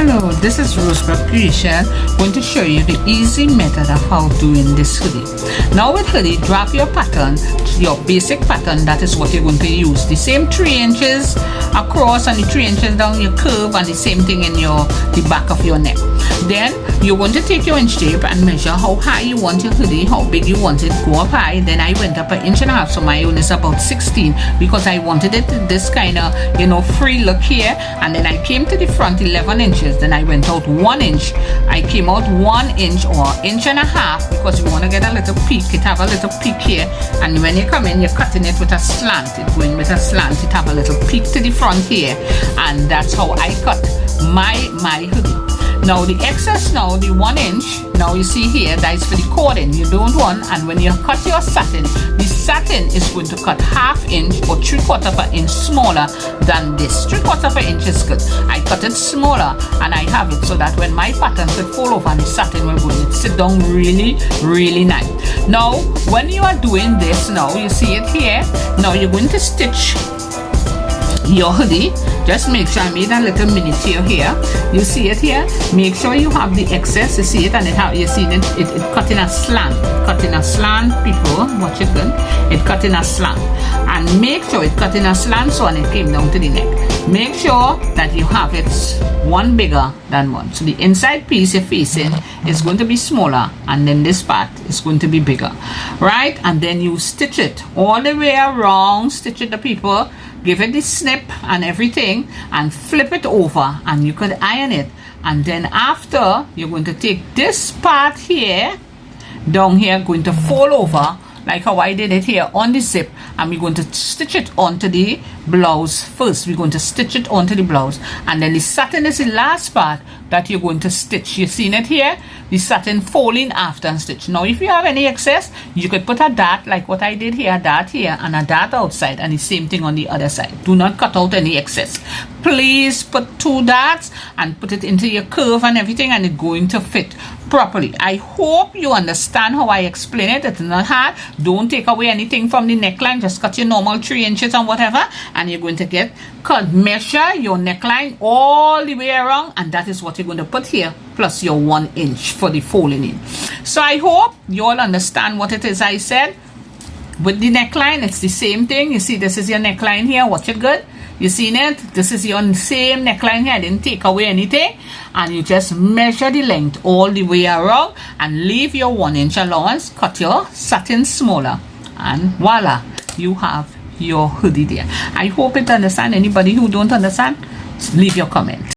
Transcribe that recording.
Hello, this is Rosebud Creation, going to show you the easy method of how doing this hoodie. Now with hoodie, drop your pattern, your basic pattern, that is what you're going to use. The same 3 inches across and the 3 inches down your curve, and the same thing in the back of your neck. Then you're going to take your inch tape and measure how high you want your hoodie, how big you want it, go up high. Then I went up 1.5 inches, so my own is about 16 because I wanted it this kind of, free look here. And then I came to the front 11 inches. Then I went out 1 inch. I came out 1 inch or 1.5 inches because you want to get a little peak. It have a little peak here. And when you come in, you're cutting it with a slant. It going with a slant. It have a little peak to the front here. And that's how I cut my hoodie. Now the excess, now the 1 inch, now you see here, that is for the cording. You don't want, and when you cut your satin, the satin is going to cut 1/2 inch or 3/4 inch smaller than this. 3/4 inch is good. I cut it smaller and I have it so that when my pattern will fall off and the satin will go, it sit down really, really nice. Now when you are doing this, now you see it here, now you're going to stitch your hoodie. Just make sure I made a little mini tear here. You see it here. Make sure you have the excess. You see it, and you see it cut in a slant. Cut in a slant, people. Watch it good. It cut in a slant, and make sure it cut in a slant so and it came down to the neck. Make sure that you have it one bigger than one. So the inside piece you're facing is going to be smaller, and then this part is going to be bigger, right? And then you stitch it all the way around. Stitch it, the people. Give it the snip and everything and flip it over, and you could iron it. And then after, you're going to take this part here down here, going to fold over like how I did it here on the zip, and we're going to stitch it onto the blouse first. We're going to stitch it onto the blouse, and then the satin is the last part that you're going to stitch. You've seen it here, the satin folding after and stitch. Now if you have any excess, you could put a dart like what I did here, a dart here and a dart outside, and the same thing on the other side. Do not cut out any excess. Please put 2 darts and put it into your curve and everything, and it's going to fit properly. I hope you understand how I explain it. It's not hard. Don't take away anything from the neckline. Just cut your normal 3 inches and whatever, and you're going to measure your neckline all the way around, and that is what you're going to put here, plus your 1 inch for the folding in. So I hope you all understand what it is I said. With the neckline, it's the same thing. You see, this is your neckline here. Watch it good. You seen it? This is your same neckline here. I didn't take away anything. And you just measure the length all the way around and leave your 1 inch allowance. Cut your satin smaller, and voila, you have your hoodie there. I hope it understand. Anybody who don't understand, leave your comment.